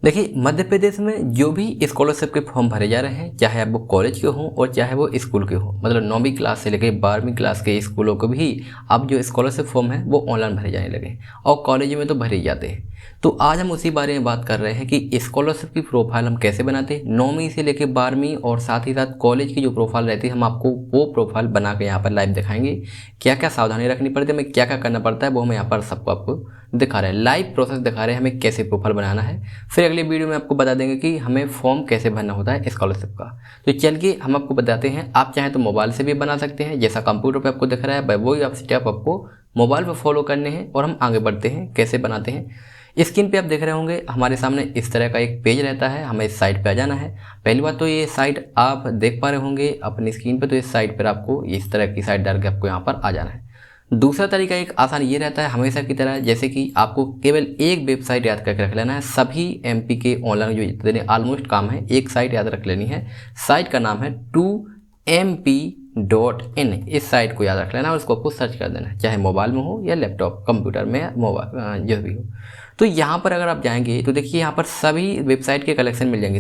देखिए, मध्य प्रदेश में जो भी स्कॉलरशिप के फॉर्म भरे जा रहे हैं, चाहे अब वो कॉलेज के हों और चाहे वो स्कूल के हों, मतलब 9वीं क्लास से लेकर 12वीं क्लास के स्कूलों को भी अब जो स्कॉलरशिप फॉर्म है वो ऑनलाइन भरे जाने लगे हैं और कॉलेज में तो भरे ही जाते हैं। तो आज हम उसी बारे में बात कर रहे हैं कि स्कॉलरशिप की प्रोफाइल हम कैसे बनाते हैं 9वीं से लेकर 12वीं, और साथ ही साथ कॉलेज की जो प्रोफाइल रहती है हम आपको वो प्रोफाइल बना के यहाँ पर लाइव दिखाएंगे। क्या क्या सावधानी रखनी पड़ती है, हमें क्या क्या करना पड़ता है, वो हम यहाँ पर सबको आपको दिखा रहे हैं, लाइव प्रोसेस दिखा रहे हैं हमें कैसे प्रोफाइल बनाना है। फिर अगले वीडियो में आपको बता देंगे कि हमें फॉर्म कैसे भरना होता है स्कॉलरशिप का। तो चलिए हम आपको बताते हैं। आप चाहें तो मोबाइल से भी बना सकते हैं, जैसा कंप्यूटर पे आपको दिख रहा है वही आप स्टेप आपको मोबाइल पर फॉलो करने हैं। और हम आगे बढ़ते हैं कैसे बनाते हैं। स्क्रीन पे आप देख रहे होंगे हमारे सामने इस तरह का एक पेज रहता है, हमें इस साइट पे आ जाना है। पहली बात तो ये साइट आप देख पा रहे होंगे अपनी स्क्रीन पे, तो इस साइट पर आपको इस तरह की साइट डाल के आपको यहाँ पर आ जाना है। दूसरा तरीका एक आसान ये रहता है हमेशा की तरह, जैसे कि आपको केवल एक वेबसाइट याद करके रख लेना है। सभी एमपी के ऑनलाइन जो जितने ऑलमोस्ट काम है एक साइट याद रख लेनी है। साइट का नाम है 2mp.in। इस साइट को याद रख लेना है और उसको आपको सर्च कर देना है, चाहे मोबाइल में हो या लैपटॉप कंप्यूटर में या मोबाइल जो भी हो। तो यहाँ पर अगर आप जाएंगे तो देखिए यहाँ पर सभी वेबसाइट के कलेक्शन मिल जाएंगे।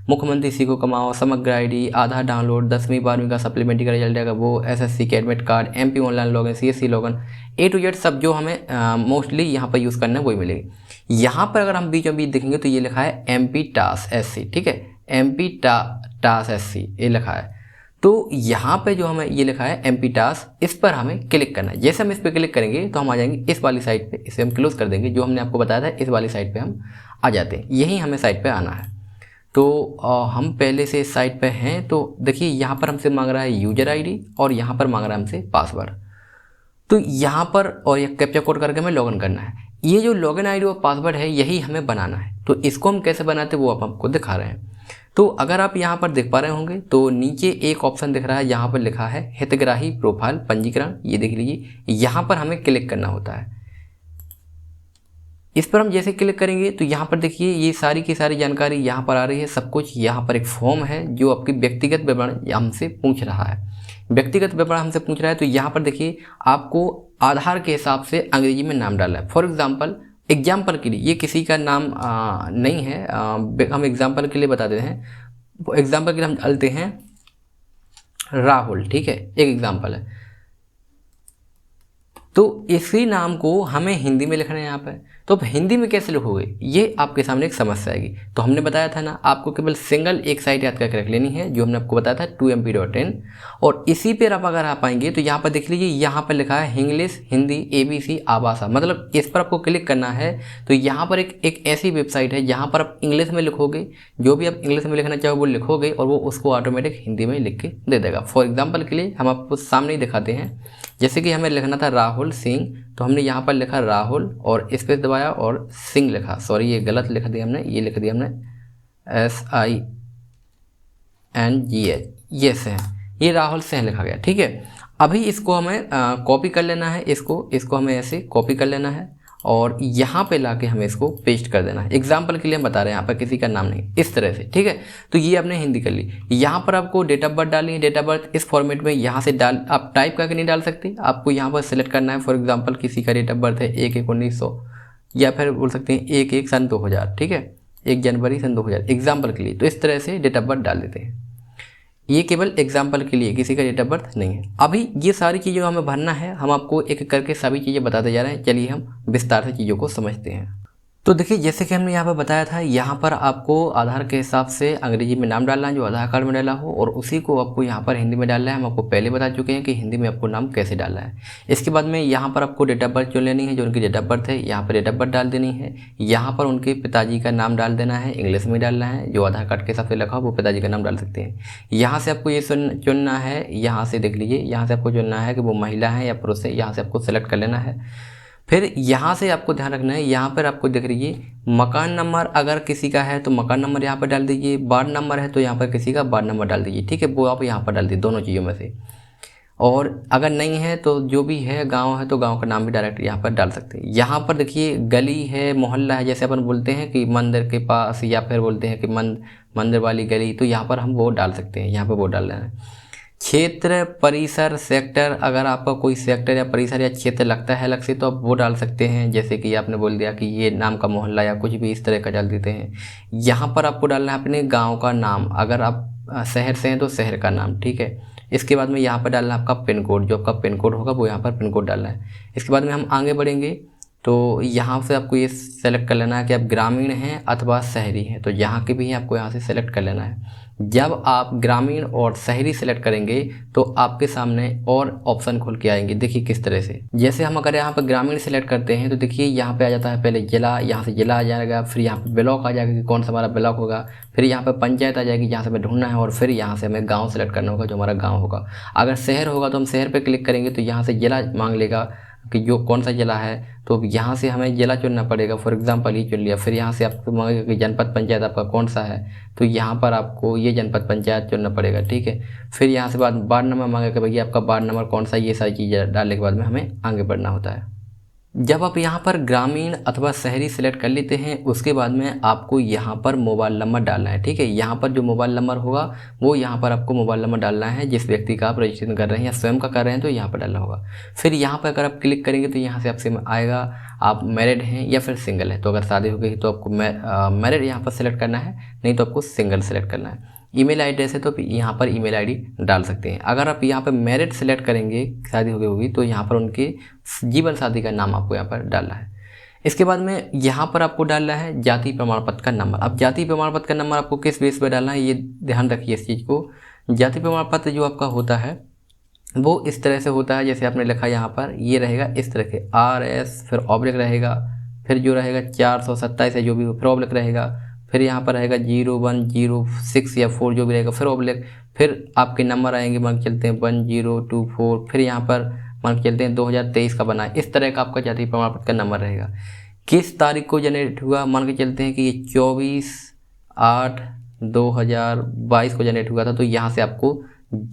मुख्यमंत्री सीखो कमाओ, समग्र आईडी, आधार डाउनलोड, 10वीं 12वीं का सप्लीमेंट्री का रिजल्ट आएगा वो, एसएससी के admit card, MP online login, CSC login, A to Z सब जो हमें मोस्टली यहाँ पर यूज़ करना है वही मिलेगी। यहाँ पर अगर हम बीचों बीच देखेंगे तो ये लिखा है एमपी टास एससी, ठीक है, एमपी टास एससी ये लिखा है। तो यहाँ पे जो हमें ये लिखा है एमपी टास, इस पर हमें क्लिक करना है। जैसे हम इस पर क्लिक करेंगे तो हम आ जाएंगे इस वाली साइट पे। इसे हम क्लोज कर देंगे, जो हमने आपको बताया था इस वाली साइट पे हम आ जाते हैं। यही हमें साइट पे आना है। तो हम पहले से इस साइट पे हैं। तो देखिए यहाँ पर हमसे मांग रहा है यूजर आईडी और यहाँ पर मांग रहा है हमसे पासवर्ड। तो यहाँ पर और ये कैप्चा कोड करके हमें लॉगिन करना है। ये जो लॉगिन आईडी और पासवर्ड है यही हमें बनाना है। तो इसको हम कैसे बनाते हैं वो आप आपको दिखा रहे हैं। तो अगर आप यहाँ पर देख पा रहे होंगे तो नीचे एक ऑप्शन दिख रहा है, यहाँ पर लिखा है हितग्राही प्रोफाइल पंजीकरण। ये देख लीजिए, यहाँ पर हमें क्लिक करना होता है। इस पर हम जैसे क्लिक करेंगे तो यहाँ पर देखिए ये सारी की सारी जानकारी यहाँ पर आ रही है, सब कुछ। यहाँ पर एक फॉर्म है जो आपकी व्यक्तिगत विवरण हमसे पूछ रहा है। व्यक्तिगत विवरण हमसे पूछ रहा है तो यहाँ पर देखिए आपको आधार के हिसाब से अंग्रेजी में नाम डालना है। फॉर एग्जाम्पल के लिए ये किसी का नाम नहीं है, हम एग्जाम्पल के लिए बता देते हैं। एग्जाम्पल के लिए हम डालते हैं राहुल, ठीक है, एक एग्जाम्पल है। तो इसी नाम को हमें हिंदी में लिखना है यहाँ पे। तो अब हिंदी में कैसे लिखोगे ये आपके सामने एक समस्या आएगी। तो हमने बताया था ना आपको केवल सिंगल एक साइट याद करके रख लेनी है, जो हमने आपको बताया था 2mp.in। और इसी पर आप अगर आप आएंगे तो यहाँ पर देख लीजिए, यहाँ पर लिखा है इंग्लिश हिंदी ABC आभाषा, मतलब इस पर आपको क्लिक करना है। तो यहाँ पर एक ऐसी वेबसाइट है जहाँ पर आप इंग्लिश में लिखोगे, जो भी आप इंग्लिश में लिखना चाहो वो लिखोगे और वो उसको ऑटोमेटिक हिंदी में लिख के दे देगा। फॉर एग्जाम्पल के लिए हम आपको सामने ही दिखाते हैं। जैसे कि हमें लिखना था राहुल सिंह, तो हमने यहाँ पर लिखा राहुल और स्पेस दबाया और सिंह लिखा। सॉरी ये गलत लिख दिया हमने, ये लिख दिया हमने SINGH, ये सिंह, ये राहुल सिंह लिखा गया, ठीक है। अभी इसको हमें कॉपी कर लेना है, इसको हमें ऐसे कॉपी कर लेना है और यहाँ पे लाके हमें इसको पेस्ट कर देना है। एग्जाम्पल के लिए हम बता रहे हैं, यहाँ पर किसी का नाम नहीं, इस तरह से, ठीक है। तो ये आपने हिंदी कर ली। यहाँ पर आपको डेट ऑफ बर्थ डालनी है, डेट ऑफ बर्थ इस फॉर्मेट में यहाँ से डाल, आप टाइप करके नहीं डाल सकते, आपको यहाँ पर सेलेक्ट करना है। फॉर एग्जाम्पल किसी का डेट ऑफ बर्थ है 1/1/1900 या फिर बोल सकते हैं 1/1/2000, ठीक है, 1 जनवरी 2000 एग्जाम्पल के लिए। तो इस तरह से डेट ऑफ बर्थ डाल देते हैं। ये केवल एग्जाम्पल के लिए, किसी का डेट ऑफ बर्थ नहीं है। अभी ये सारी चीज़ें हमें भरना है, हम आपको एक एक करके सभी चीज़ें बताते जा रहे हैं। चलिए हम विस्तार से चीज़ों को समझते हैं। तो देखिए जैसे कि हमने यहाँ पर बताया था, यहाँ पर आपको आधार के हिसाब से अंग्रेजी में नाम डालना है जो आधार कार्ड में डाला हो, और उसी को आपको यहाँ पर हिंदी में डालना है। हम आपको पहले बता चुके हैं कि हिंदी में आपको नाम कैसे डालना है। इसके बाद में यहाँ पर आपको डेट ऑफ बर्थ चुन लेनी है, जो उनकी डेट ऑफ बर्थ है यहाँ पर डेट ऑफ बर्थ डाल देनी है। यहाँ पर उनके पिताजी का नाम डाल देना है, इंग्लिश में डालना है, जो आधार कार्ड के हिसाब से लिखा हो वो पिताजी का नाम डाल सकते हैं। यहाँ से आपको ये चुनना है, यहाँ से देख लीजिए, यहाँ से आपको चुनना है कि वो महिला है या पुरुष है, यहाँ से आपको सेलेक्ट कर लेना है। फिर यहाँ से आपको ध्यान रखना है, यहाँ पर आपको देख रही मकान नंबर अगर किसी का है तो मकान नंबर यहाँ पर डाल दीजिए, वार्ड नंबर है तो यहाँ पर किसी का वार्ड नंबर डाल दीजिए, ठीक है, वो आप यहाँ पर डाल दीजिए दोनों चीज़ों में से। और अगर नहीं है तो जो भी है गांव है तो गांव का नाम भी डायरेक्ट यहाँ पर डाल सकते हैं। यहाँ पर देखिए गली है, मोहल्ला है, जैसे अपन बोलते हैं कि मंदिर के पास या फिर बोलते हैं कि मंदिर वाली गली, तो यहाँ पर हम वो डाल सकते हैं, यहाँ पर वो डाल लेना है। क्षेत्र, परिसर, सेक्टर, अगर आपका कोई सेक्टर या परिसर या क्षेत्र लगता है अलग से तो आप वो डाल सकते हैं। जैसे कि आपने बोल दिया कि ये नाम का मोहल्ला या कुछ भी इस तरह का डाल देते हैं। यहाँ पर आपको डालना है अपने गांव का नाम, अगर आप शहर से हैं तो शहर का नाम, ठीक है। इसके बाद में यहाँ पर डालना है आपका पिन कोड, जो आपका पिन कोड होगा वो यहाँ पर पिन कोड डालना है। इसके बाद में हम आगे बढ़ेंगे तो यहाँ से आपको ये सेलेक्ट कर लेना है कि आप ग्रामीण हैं अथवा शहरी हैं, तो यहाँ के भी आपको यहाँ से सेलेक्ट कर लेना है। जब आप ग्रामीण और शहरी सेलेक्ट करेंगे तो आपके सामने और ऑप्शन खुल के आएंगे। देखिए किस तरह से, जैसे हम अगर यहाँ पर ग्रामीण सेलेक्ट करते हैं तो देखिए यहाँ पे आ जाता है पहले जिला, यहाँ से जिला आ जाएगा, फिर यहाँ पे ब्लॉक आ जाएगा कि कौन सा हमारा ब्लॉक होगा, फिर यहाँ पे पंचायत आ जाएगी जहाँ से हमें ढूंढना है, और फिर यहाँ से हमें गाँव सेलेक्ट करना होगा जो हमारा गाँव होगा। अगर शहर होगा तो हम शहर पर क्लिक करेंगे तो यहाँ से जिला मांग लेगा कि जो कौन सा जिला है, तो यहाँ से हमें जिला चुनना पड़ेगा। फॉर एग्जांपल ये चुन लिया, फिर यहाँ से आपको मांगेगा कि जनपद पंचायत आपका कौन सा है, तो यहाँ पर आपको ये जनपद पंचायत चुनना पड़ेगा, ठीक है। फिर यहाँ से बाद वार्ड नंबर मांगेगा कि भैया आपका वार्ड नंबर कौन सा, ये सारी चीज़ें डालने के बाद में हमें आगे बढ़ना होता है। जब आप यहाँ पर ग्रामीण अथवा शहरी सेलेक्ट कर लेते हैं उसके बाद में आपको यहाँ पर मोबाइल नंबर डालना है, ठीक है। यहाँ पर जो मोबाइल नंबर होगा वो यहाँ पर आपको मोबाइल नंबर डालना है, जिस व्यक्ति का आप रजिस्ट्रेशन कर रहे हैं या स्वयं का कर रहे हैं तो यहाँ पर डालना होगा। फिर यहाँ पर अगर आप क्लिक करेंगे तो यहाँ से आपसे आएगा आप मैरिड हैं या फिर सिंगल है, तो अगर शादी हो गई तो आपको मैरिड यहाँ पर सेलेक्ट करना है, नहीं तो आपको सिंगल सेलेक्ट करना है। ईमेल एड्रेस है तो यहाँ पर ईमेल आईडी डाल सकते हैं। अगर आप यहाँ पर मैरिड सेलेक्ट करेंगे, शादी हो गई होगी, तो यहाँ पर उनके जीवन साथी का नाम आपको यहाँ पर डालना है। इसके बाद में यहाँ पर आपको डालना है जाति प्रमाण पत्र का नंबर। अब जाति प्रमाण पत्र का नंबर आपको किस बेस पर डालना है ये ध्यान रखिए इस चीज़ को। जाति प्रमाण पत्र जो आपका होता है वो इस तरह से होता है, जैसे आपने लिखा यहाँ पर, ये रहेगा इस तरह के RS, फिर ऑब्लिक रहेगा, फिर जो रहेगा 427 है जो भी फिर ऑब्लिक रहेगा, फिर यहाँ पर रहेगा 0106 या 4 जो भी रहेगा, फिर ऑब्लिक, फिर आपके नंबर आएंगे, मान के चलते हैं 1024, फिर यहाँ पर मान के चलते हैं 2023 का बना है। इस तरह का आपका जाति प्रमाण पत्र का नंबर रहेगा। किस तारीख को जनरेट हुआ, मान के चलते हैं कि ये 24/8/2022 को जनरेट हुआ था, तो यहाँ से आपको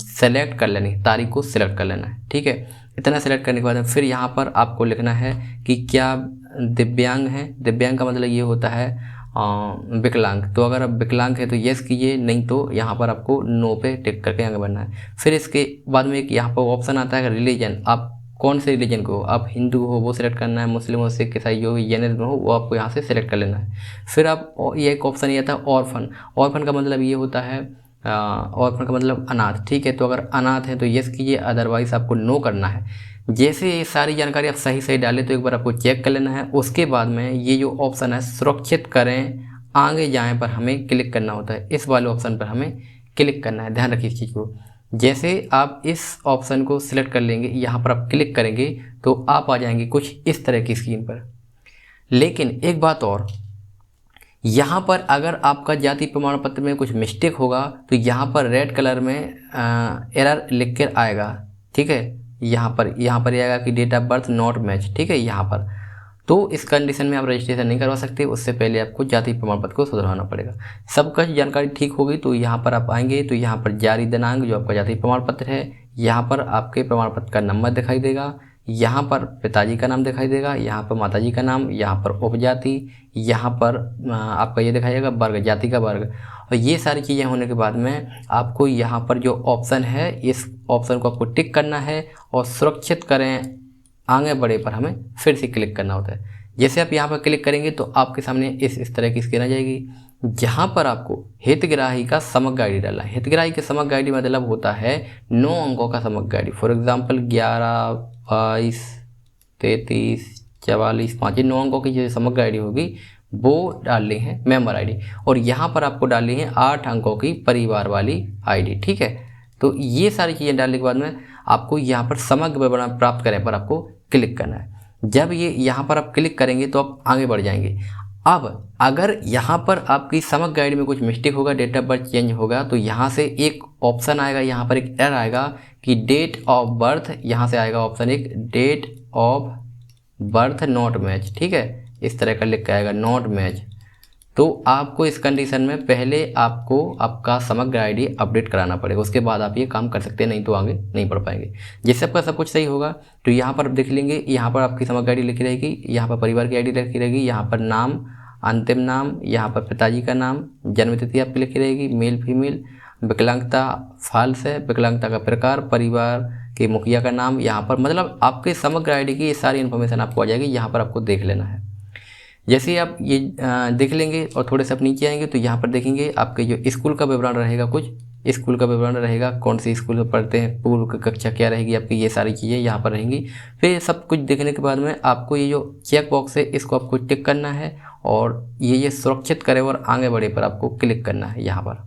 सेलेक्ट कर लेनी, तारीख को सिलेक्ट कर लेना है, ठीक है। इतना सेलेक्ट करने के बाद फिर यहाँ पर आपको लिखना है कि क्या दिव्यांग है। दिव्यांग का मतलब ये होता है विकलांग, तो अगर आप विकलांग है तो येस कीजिए, नहीं तो यहाँ पर आपको नो पे टिक करके आगे बढ़ना है। फिर इसके बाद में एक यहाँ पर ऑप्शन आता है रिलीजन, आप कौन से रिलीजन को, आप हिंदू हो वो सिलेक्ट करना है, मुस्लिम हो, सिख, ईसाई जो भी जैनिज्म हो वो आपको यहाँ से सिलेक्ट कर लेना है। फिर आप ये एक ऑप्शन ये आता है ऑर्फन। ऑर्फन का मतलब ये होता है ऑर्फन का मतलब अनाथ, ठीक है। तो अगर अनाथ है तो येस कीजिए, अदरवाइज आपको नो करना है। जैसे ये सारी जानकारी आप सही डालें तो एक बार आपको चेक कर लेना है। उसके बाद में ये जो ऑप्शन है सुरक्षित करें आगे जाएं पर हमें क्लिक करना होता है, इस वाले ऑप्शन पर हमें क्लिक करना है, ध्यान रखिए इस चीज़ को। जैसे आप इस ऑप्शन को सिलेक्ट कर लेंगे, यहाँ पर आप क्लिक करेंगे तो आप आ जाएंगे कुछ इस तरह की स्क्रीन पर। लेकिन एक बात और, यहाँ पर अगर आपका जाति प्रमाण पत्र में कुछ मिस्टेक होगा तो यहाँ पर रेड कलर में एरर लिख कर आएगा, ठीक है। यहाँ पर आएगा कि date of birth not match, ठीक है। यहाँ पर तो इस कंडीशन में आप रजिस्ट्रेशन नहीं करवा सकते, उससे पहले आपको जाति प्रमाण पत्र को सुधरवाना पड़ेगा। सबका जानकारी ठीक होगी तो यहाँ पर आप आएंगे तो यहाँ पर जारी दिनांक जो आपका जाति प्रमाण पत्र है, यहाँ पर आपके प्रमाण पत्र का नंबर दिखाई देगा, यहाँ पर पिताजी का नाम दिखाई देगा, यहाँ पर माताजी का नाम, यहाँ पर उपजाति, यहाँ पर आपका ये दिखाइएगा वर्ग, जाति का वर्ग। और ये सारी चीज़ें होने के बाद में आपको यहाँ पर जो ऑप्शन है इस ऑप्शन को आपको टिक करना है और सुरक्षित करें आगे बढ़े पर हमें फिर से क्लिक करना होता है। जैसे आप यहाँ पर क्लिक करेंगे तो आपके सामने इस तरह की स्क्रीन आ जाएगी, जहाँ पर आपको हितग्राही का समग्र आईडी डालना है। हितग्राही के समग्र आईडी मतलब होता है 9 अंकों का समग्र आईडी। फॉर एग्जांपल 11, 22, 33, 44, 5 9 अंकों की जो समग्र आईडी होगी वो डालनी है मेंबर आईडी, और यहाँ पर आपको डालनी है 8 अंकों की परिवार वाली आईडी, ठीक है। तो ये सारी चीज़ें डालने के बाद में आपको यहाँ पर समग्र विवरण प्राप्त करें पर आपको क्लिक करना है। जब ये यहाँ पर आप क्लिक करेंगे तो आप आगे बढ़ जाएंगे। अब अगर यहाँ पर आपकी समग्र आईडी में कुछ मिस्टेक होगा, डेट ऑफ बर्थ चेंज होगा, तो यहाँ से एक ऑप्शन आएगा, यहाँ पर एक एरर आएगा कि डेट ऑफ बर्थ, यहाँ से आएगा ऑप्शन एक date of birth not match, ठीक है। इस तरह का लिख के आएगा नॉट मैच। तो आपको इस कंडीशन में पहले आपको आपका समग्र आईडी अपडेट कराना पड़ेगा, उसके बाद आप ये काम कर सकते हैं, नहीं तो आगे नहीं बढ़ पाएंगे। जैसे आपका सब कुछ सही होगा तो यहाँ पर देख लेंगे, यहाँ पर आपकी समग्र आईडी लिखी रहेगी, यहाँ पर परिवार की आईडी लिखी रहेगी, यहाँ पर नाम, अंतिम नाम, यहाँ पर पिताजी का नाम, जन्म तिथि आपकी लिखी रहेगी, मेल फीमेल, विकलांगता फॉल्स है, विकलांगता का प्रकार, परिवार के मुखिया का नाम, यहाँ पर मतलब आपके समग्र आईडी की ये सारी इन्फॉर्मेशन आपको आ जाएगी, यहाँ पर आपको देख लेना है। जैसे ही आप ये देख लेंगे और थोड़े से आप नीचे आएंगे तो यहाँ पर देखेंगे आपके जो स्कूल का विवरण रहेगा, कुछ स्कूल का विवरण रहेगा, कौन सी स्कूल में पढ़ते हैं, पूर्व की कक्षा क्या रहेगी आपकी, ये सारी चीज़ें यहाँ पर रहेंगी। फिर सब कुछ देखने के बाद में आपको ये जो चेक बॉक्स है इसको आपको टिक करना है और ये सुरक्षित करे और आगे बढ़े पर आपको क्लिक करना है। यहाँ पर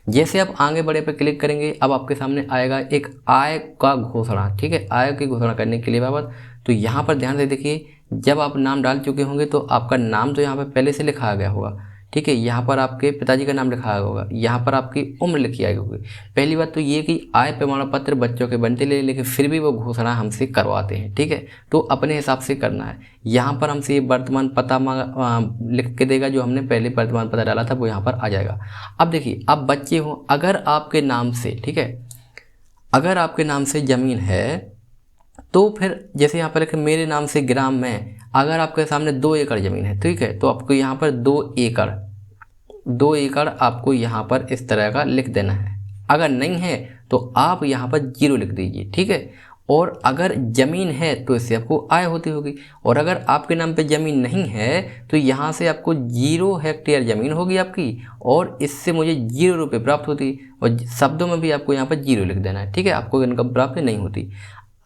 जैसे आप आगे बढ़े पर क्लिक करेंगे अब आपके सामने आएगा एक आय का घोषणा, ठीक है। आय की घोषणा करने के लिए बाबत तो यहाँ पर ध्यान से देखिए, जब आप नाम डाल चुके होंगे तो आपका नाम तो यहाँ पर पहले से लिखा गया होगा, ठीक है। यहाँ पर आपके पिताजी का नाम लिखा होगा, यहाँ पर आपकी उम्र लिखी आई होगी। पहली बात तो ये कि आय प्रमाण पत्र बच्चों के बनते ले, लेकिन फिर भी वो घोषणा हमसे करवाते हैं, ठीक है। तो अपने हिसाब से करना है। यहाँ पर हमसे ये वर्तमान पता लिख के देगा, जो हमने पहले वर्तमान पता डाला था वो यहाँ पर आ जाएगा। अब देखिए, अब बच्चे हों, अगर आपके नाम से, ठीक है, अगर आपके नाम से ज़मीन है तो फिर जैसे यहाँ पर लिखे मेरे नाम से ग्राम में, अगर आपके सामने 2 एकड़ ज़मीन है, ठीक है, तो आपको यहाँ पर 2 एकड़ आपको यहाँ पर इस तरह का लिख देना है। अगर नहीं है तो आप यहाँ पर 0 लिख दीजिए, ठीक है। और अगर ज़मीन है तो इससे आपको आय होती होगी, और अगर आपके नाम पे ज़मीन नहीं है तो यहाँ से आपको 0 हेक्टेयर ज़मीन होगी आपकी, और इससे मुझे 0 रुपये प्राप्त होती, और शब्दों में भी आपको यहाँ पर 0 लिख देना है, ठीक है। आपको इनकम प्राप्त नहीं होती।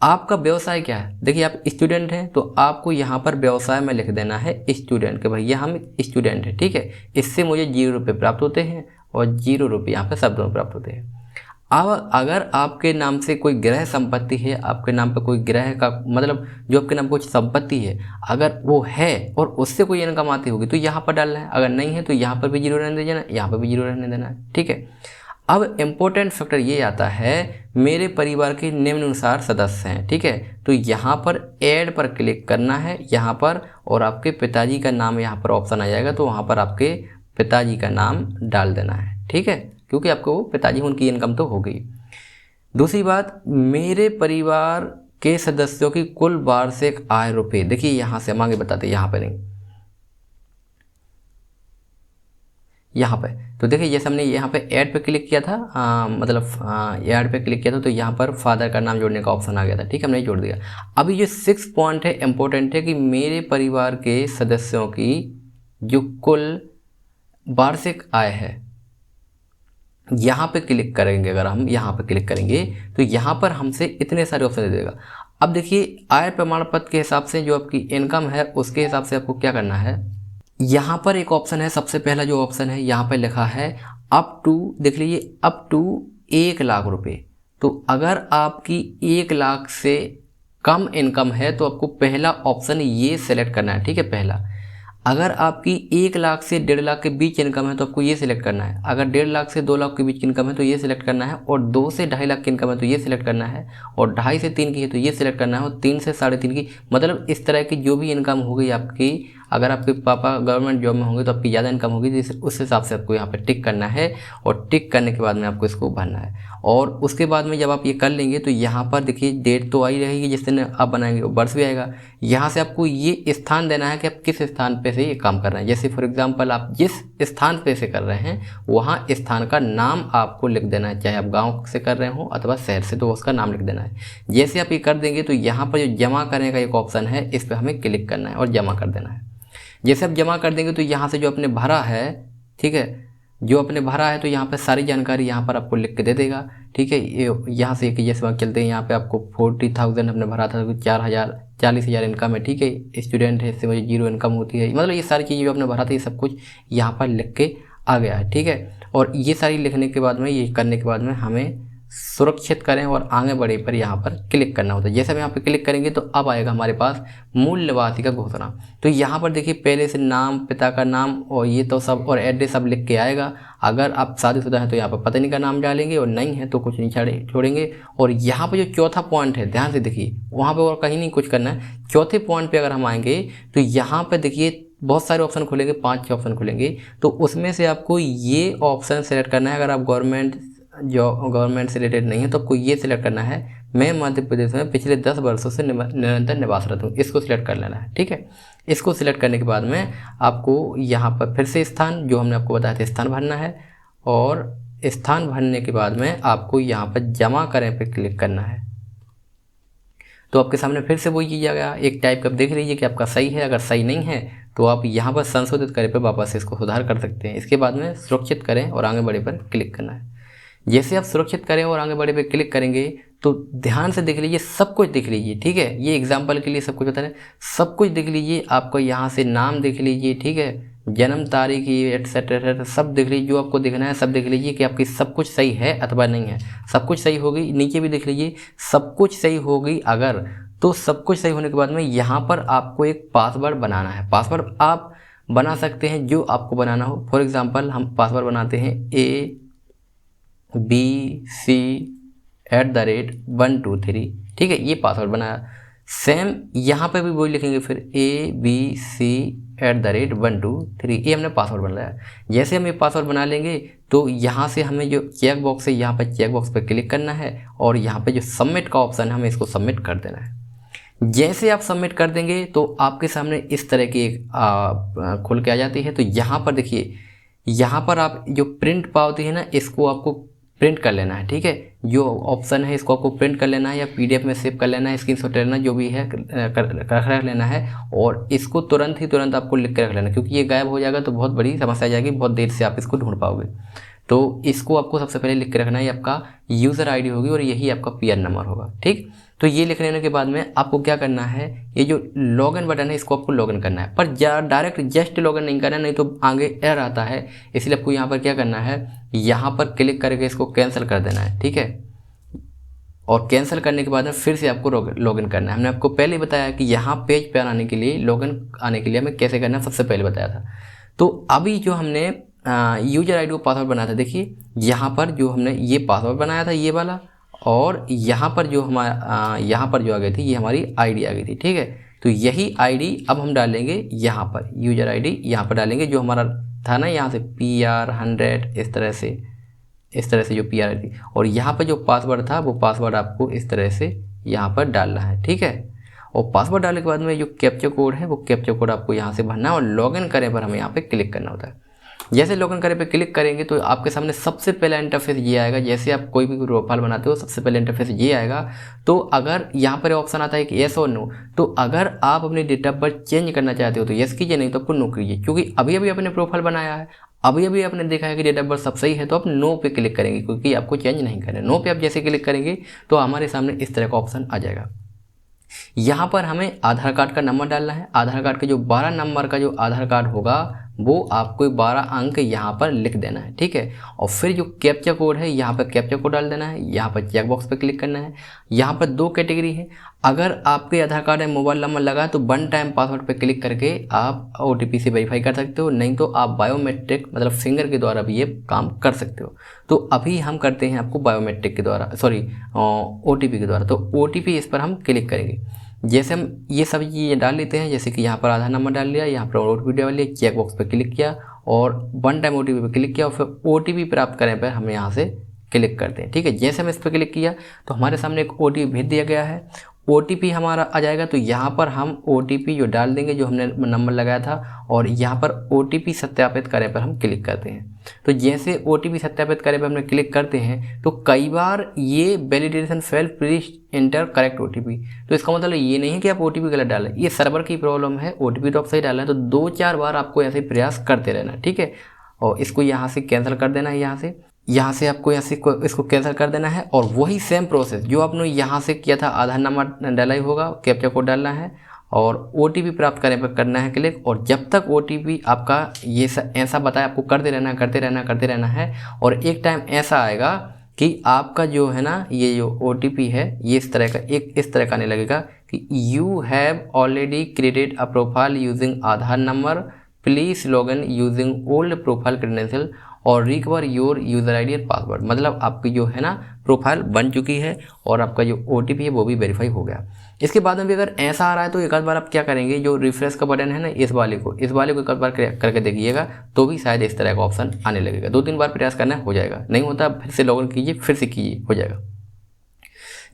आपका व्यवसाय क्या है, देखिए आप स्टूडेंट हैं तो आपको यहाँ पर व्यवसाय में लिख देना है स्टूडेंट के, भैया हम स्टूडेंट हैं, ठीक है। इससे मुझे 0 रुपये प्राप्त होते हैं और 0 रुपये यहाँ पर शब्दों में प्राप्त होते हैं। अब अगर आपके नाम से कोई ग्रह संपत्ति है, आपके नाम पर कोई ग्रह का मतलब जो आपके नाम कुछ संपत्ति है, अगर वो है और उससे कोई इनकम आती होगी तो यहाँ पर डालना है। अगर नहीं है तो यहाँ पर भी 0 रहने देना, यहाँ पर भी 0 रहने देना है, ठीक है। अब इम्पोर्टेंट फैक्टर ये आता है, मेरे परिवार के निम्नानुसार सदस्य हैं, ठीक है। तो यहाँ पर ऐड पर क्लिक करना है यहाँ पर, और आपके पिताजी का नाम यहाँ पर ऑप्शन आ जाएगा, तो वहाँ पर आपके पिताजी का नाम डाल देना है, ठीक है, क्योंकि आपको पिताजी उनकी इनकम तो हो गई। दूसरी बात, मेरे परिवार के सदस्यों की कुल वार्षिक आय रुपये, देखिए यहाँ से हम आगे बताते हैं, यहाँ पर नहीं, यहाँ पे तो देखिए जैसे हमने यहाँ पे ऐड पे क्लिक किया था, ऐड पे क्लिक किया था तो यहाँ पर फादर का नाम जोड़ने का ऑप्शन आ गया था, ठीक है, हमने जोड़ दिया। अभी जो 6 पॉइंट है इम्पोर्टेंट है कि मेरे परिवार के सदस्यों की जो कुल वार्षिक आय है, यहाँ पे क्लिक करेंगे, अगर हम यहाँ पे क्लिक करेंगे तो यहाँ पर हमसे इतने सारे ऑप्शन दे देगा। अब देखिए आय प्रमाण पत्र के हिसाब से जो आपकी इनकम है उसके हिसाब से आपको क्या करना है, यहाँ पर एक ऑप्शन है, सबसे पहला जो ऑप्शन है यहाँ पर लिखा है अप टू, देख लीजिए अप टू 1 लाख रुपए। तो अगर आपकी 1 लाख से कम इनकम है तो आपको पहला ऑप्शन ये सेलेक्ट करना है, ठीक है, पहला। अगर आपकी 1 लाख से 1.5 लाख के बीच इनकम है तो आपको ये सिलेक्ट करना है। अगर 1.5 लाख से 2 लाख के बीच की इनकम है तो ये सिलेक्ट करना है, और 2 से 2.5 लाख की इनकम है तो ये सिलेक्ट करना है, और 2.5 से 3 की है तो ये सिलेक्ट करना है, और 3 से 3.5 की, मतलब इस तरह की जो भी इनकम होगी आपकी, अगर आपके पापा गवर्नमेंट जॉब में होंगे तो आपकी ज़्यादा इनकम होगी, उस हिसाब से आपको यहाँ पर टिक करना है, और टिक करने के बाद में आपको इसको भरना है। और उसके बाद में जब आप ये कर लेंगे तो यहाँ पर देखिए डेट तो आई रहेगी, जिस दिन आप बनाएंगे वो वर्ष भी आएगा। यहाँ से आपको ये स्थान देना है कि आप किस स्थान पे से ये काम कर रहे हैं। जैसे फॉर एग्जांपल आप जिस स्थान पे से कर रहे हैं वहाँ स्थान का नाम आपको लिख देना है, चाहे आप गाँव से कर रहे हो अथवा शहर से, तो उसका नाम लिख देना है। जैसे आप ये कर देंगे तो यहाँ पर जो जमा करने का एक ऑप्शन है इस पर हमें क्लिक करना है और जमा कर देना है। जैसे आप जमा कर देंगे तो यहाँ से जो आपने भरा है, ठीक है, जो आपने भरा है तो यहाँ पर सारी जानकारी यहाँ पर आपको लिख के दे देगा, ठीक है। यहाँ से जैसे बात चलते हैं, यहाँ पे आपको 40,000 हमने भरा था, 40,000 इनकम है, ठीक है, स्टूडेंट है, इससे मुझे 0 इनकम होती है, मतलब ये सारी चीज़ें जो आपने भरा था ये सब कुछ यहाँ पर लिख के आ गया है, ठीक है। और ये सारी लिखने के बाद में, ये करने के बाद में हमें सुरक्षित करें और आगे बढ़े पर यहाँ पर क्लिक करना होता है। जैसे हम यहाँ पर क्लिक करेंगे तो अब आएगा हमारे पास मूल निवासी का घोषणा। तो यहाँ पर देखिए पहले से नाम, पिता का नाम और ये तो सब, और एड्रेस सब लिख के आएगा। अगर आप शादीशुदा हैं तो यहाँ पर पत्नी का नाम डालेंगे, और नहीं है तो कुछ नहीं छोड़ेंगे। और यहाँ पर जो चौथा पॉइंट है, ध्यान से देखिए, वहाँ पर और कहीं नहीं कुछ करना है। चौथे पॉइंट पर अगर हम आएंगे तो यहाँ पर देखिए बहुत सारे ऑप्शन खुलेंगे, 5-6 ऑप्शन खुलेंगे, तो उसमें से आपको ये ऑप्शन सेलेक्ट करना है। अगर आप गवर्नमेंट से रिलेटेड नहीं है तो आपको ये सिलेक्ट करना है, मैं मध्य प्रदेश में पिछले 10 वर्षों से निरंतर निवासरत हूँ, इसको सिलेक्ट कर लेना है, ठीक है। इसको सिलेक्ट करने के बाद में आपको यहाँ पर फिर से स्थान, जो हमने आपको बताया था स्थान भरना है, और स्थान भरने के बाद में आपको यहाँ पर जमा करें पे क्लिक करना है। तो आपके सामने फिर से वही चीज़ आ गया, एक टाइप का देख लीजिए कि आपका सही है। अगर सही नहीं है तो आप यहाँ पर संशोधित करें पे वापस इसको सुधार कर सकते हैं। इसके बाद में सुरक्षित करें और आगे बढ़े पर क्लिक करना है। जैसे आप सुरक्षित करें और आगे बढ़े पे क्लिक करेंगे तो ध्यान से देख लीजिए, सब कुछ देख लीजिए, ठीक है। ये एग्जाम्पल के लिए सब कुछ बता रहे हैं, सब कुछ देख लीजिए। आपको यहाँ से नाम देख लीजिए, ठीक है, जन्म तारीख एटसेट्रा सब देख लीजिए, जो आपको देखना है सब देख लीजिए कि आपकी सब कुछ सही है अथवा नहीं है। सब कुछ सही होगी, नीचे भी देख लीजिए सब कुछ सही होगी अगर, तो सब कुछ सही होने के बाद में यहाँ पर आपको एक पासवर्ड बनाना है। पासवर्ड आप बना सकते हैं जो आपको बनाना हो। फॉर एग्जांपल हम पासवर्ड बनाते हैं ABC@123, ठीक है, ये पासवर्ड बनाया। सेम यहाँ पे भी वही लिखेंगे फिर ABC@123, ये हमने पासवर्ड बनाया। जैसे हम ये पासवर्ड बना लेंगे तो यहाँ से हमें जो चेक बॉक्स है यहाँ पर चेक बॉक्स पर क्लिक करना है और यहाँ पे जो सबमिट का ऑप्शन है हमें इसको सबमिट कर देना है। जैसे आप सबमिट कर देंगे तो आपके सामने इस तरह की एक खुल के आ जाती है। तो यहाँ पर देखिए, यहाँ पर आप जो प्रिंट पावती है ना, इसको आपको प्रिंट कर लेना है, ठीक है। जो ऑप्शन है इसको आपको प्रिंट कर लेना है या PDF में सेव कर लेना है, स्क्रीनशॉट लेना, जो भी है रख लेना है। और इसको तुरंत आपको लिख के रख लेना, क्योंकि ये गायब हो जाएगा तो बहुत बड़ी समस्या आ जाएगी, बहुत देर से आप इसको ढूंढ पाओगे। तो इसको आपको सबसे पहले लिख के रखना है, आपका यूज़र ID होगी और यही आपका PN नंबर होगा, ठीक। तो ये लिख लेने के बाद में आपको क्या करना है, ये जो लॉगिन बटन है इसको आपको लॉगिन करना है, पर डायरेक्ट जस्ट लॉगिन नहीं करना है, नहीं तो आगे एरर आता है। इसलिए आपको यहाँ पर क्या करना है, यहाँ पर क्लिक करके इसको कैंसिल कर देना है, ठीक है। और कैंसिल करने के बाद में फिर से आपको लॉगिन करना है। हमने आपको पहले बताया कि यहाँ पेज पर आने के लिए, लॉगिन आने के लिए हमें कैसे करना है, सबसे पहले बताया था। तो अभी जो हमने यूजर ID को पासवर्ड बनाया था, देखिए यहाँ पर जो हमने ये पासवर्ड बनाया था ये वाला, और यहाँ पर जो हमारा यहाँ पर जो आ गई थी ये हमारी ID आ गई थी, ठीक है। तो यही ID अब हम डालेंगे यहाँ पर, यूजर ID यहाँ पर डालेंगे जो हमारा था ना, यहाँ से PR100 इस तरह से जो PR थी, और यहाँ पर जो पासवर्ड था वो पासवर्ड आपको इस तरह से यहाँ पर डालना है, ठीक है। और पासवर्ड डालने के बाद में जो कैप्चा कोड है वो कैप्चा कोड आपको यहाँ से भरना है और लॉगिन करें पर हमें यहाँ पे क्लिक करना होता है। जैसे लॉगिन करें पे क्लिक करेंगे तो आपके सामने सबसे पहला इंटरफेस ये आएगा। जैसे आप कोई भी प्रोफाइल बनाते हो सबसे पहले इंटरफेस ये आएगा। तो अगर यहाँ पर ऑप्शन आता है कि येस और नो, तो अगर आप अपनी डेट ऑफ बर्थ चेंज करना चाहते हो तो येस कीजिए, नहीं तो आपको नो कीजिए, क्योंकि अभी अभी आपने प्रोफाइल बनाया है, अभी अभी आपने देखा है कि डेट ऑफ बर्थ सब सही है, तो आप नो पे क्लिक करेंगे क्योंकि आपको चेंज नहीं करना है। नो पे आप जैसे क्लिक करेंगे तो हमारे सामने इस तरह का ऑप्शन आ जाएगा। यहाँ पर हमें आधार कार्ड का नंबर डालना है। आधार कार्ड के जो 12 नंबर का जो आधार कार्ड होगा वो आपको 12 अंक यहाँ पर लिख देना है, ठीक है। और फिर जो कैप्चा कोड है यहाँ पर कैप्चा कोड डाल देना है। यहाँ पर चेक बॉक्स पर क्लिक करना है। यहाँ पर 2 कैटेगरी है। अगर आपके आधार कार्ड में मोबाइल नंबर लगा है तो 1 टाइम पासवर्ड पर क्लिक करके आप OTP से वेरीफाई कर सकते हो, नहीं तो आप बायोमेट्रिक मतलब फिंगर के द्वारा भी ये काम कर सकते हो। तो अभी हम करते हैं आपको बायोमेट्रिक के द्वारा, सॉरी OTP के द्वारा। तो OTP इस पर हम क्लिक करेंगे। जैसे हम ये सब चीज़ें डाल लेते हैं, जैसे कि यहाँ पर आधार नंबर डाल लिया, यहाँ पर OTP डाल लिया, चेक बॉक्स पर क्लिक किया और 1 टाइम OTP पर क्लिक किया और फिर OTP प्राप्त करने पर हम यहाँ से क्लिक करते हैं, ठीक है। जैसे हम इस पर क्लिक किया तो हमारे सामने एक OTP भेज दिया गया है। OTP हमारा आ जाएगा तो यहाँ पर हम OTP जो डाल देंगे जो हमने नंबर लगाया था, और यहाँ पर OTP सत्यापित करें पर हम क्लिक करते हैं। तो जैसे OTP सत्यापित करें पर हमने क्लिक करते हैं तो कई बार ये validation fail, please enter correct OTP। तो इसका मतलब ये नहीं है कि आप OTP गलत डालें, ये सर्वर की प्रॉब्लम है। OTP तो आप सही डाला है, तो 2-4 बार आपको ऐसे प्रयास करते रहना, ठीक है। और इसको यहाँ से कैंसिल कर देना है, यहाँ से आपको इसको कैंसिल कर देना है। और वही सेम प्रोसेस जो आपने यहाँ से किया था, आधार नंबर डाला ही होगा, कैप्चा कोड डालना है और OTP प्राप्त करने पर करना है क्लिक। और जब तक OTP आपका ये ऐसा बताए आपको करते रहना है। और एक टाइम ऐसा आएगा कि आपका जो है ना, ये जो OTP है ये इस तरह का आने लगेगा कि you have already created a profile using Aadhaar number, please log in using old profile credential और रिकवर योर यूज़र ID और पासवर्ड। मतलब आपकी जो है ना प्रोफाइल बन चुकी है और आपका जो OTP है वो भी वेरीफाई हो गया। इसके बाद में भी अगर ऐसा आ रहा है तो एक आध बार आप क्या करेंगे, जो रिफ्रेश का बटन है ना, इस वाले को एक आध बार करके देखिएगा तो भी शायद इस तरह का ऑप्शन आने लगेगा। 2-3 बार प्रयास करना हो जाएगा, नहीं होता फिर से लॉगिन कीजिए, फिर से कीजिए, हो जाएगा।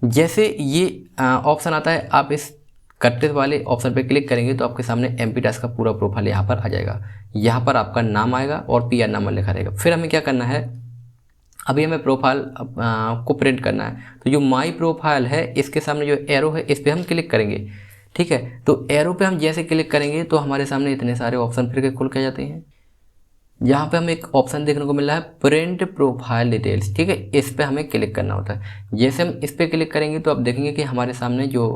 जैसे ये ऑप्शन आता है, आप इस कट्टे वाले ऑप्शन पे क्लिक करेंगे तो आपके सामने MP टास्क का पूरा प्रोफाइल यहाँ पर आ जाएगा। यहाँ पर आपका नाम आएगा और PR नंबर लिखा रहेगा। फिर हमें क्या करना है, अभी हमें प्रोफाइल को प्रिंट करना है, तो जो माई प्रोफाइल है इसके सामने जो एरो है इस पर हम क्लिक करेंगे। ठीक है, तो एरो पे हम जैसे क्लिक करेंगे तो हमारे सामने इतने सारे ऑप्शन फिर के खुल के जाते हैं। यहाँ पे हमें एक ऑप्शन देखने को मिल रहा है प्रिंट प्रोफाइल डिटेल्स। ठीक है, इस पे हमें क्लिक करना होता है। जैसे हम इस पे क्लिक करेंगे तो आप देखेंगे कि हमारे सामने जो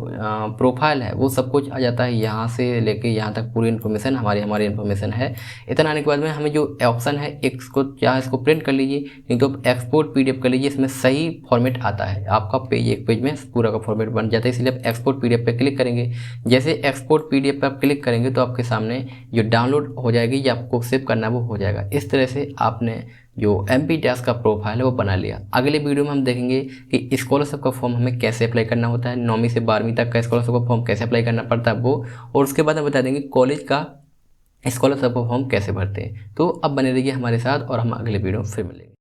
प्रोफाइल है वो सब कुछ आ जाता है, यहाँ से लेके यहाँ तक पूरी इन्फॉर्मेशन हमारी इन्फॉर्मेशन है। इतना आने के बाद में हमें जो ऑप्शन है इसको चाहे इसको प्रिंट कर लीजिए, नहीं तो आप एक्सपोर्ट PDF कर लीजिए। इसमें सही फॉर्मेट आता है, आपका पेज एक पेज में पूरा का फॉर्मेट बन जाता है, इसलिए आप एक्सपोर्ट PDF पे क्लिक करेंगे। जैसे एक्सपोर्ट PDF पे आप क्लिक करेंगे तो आपके सामने जो डाउनलोड हो जाएगी या आपको सेव करना है वो हो जाएगा। इस तरह से आपने जो MP टैक्स का प्रोफाइल है वो बना लिया। अगले वीडियो में हम देखेंगे कि स्कॉलरशिप का फॉर्म हमें कैसे अप्लाई करना होता है, 9वीं से 12वीं तक का स्कॉलरशिप का फॉर्म कैसे अप्लाई करना पड़ता है वो, और उसके बाद हम बता देंगे कॉलेज का स्कॉलरशिप का फॉर्म कैसे भरते हैं। तो अब बने रहिए हमारे साथ और हम अगले वीडियो में फिर मिलेंगे।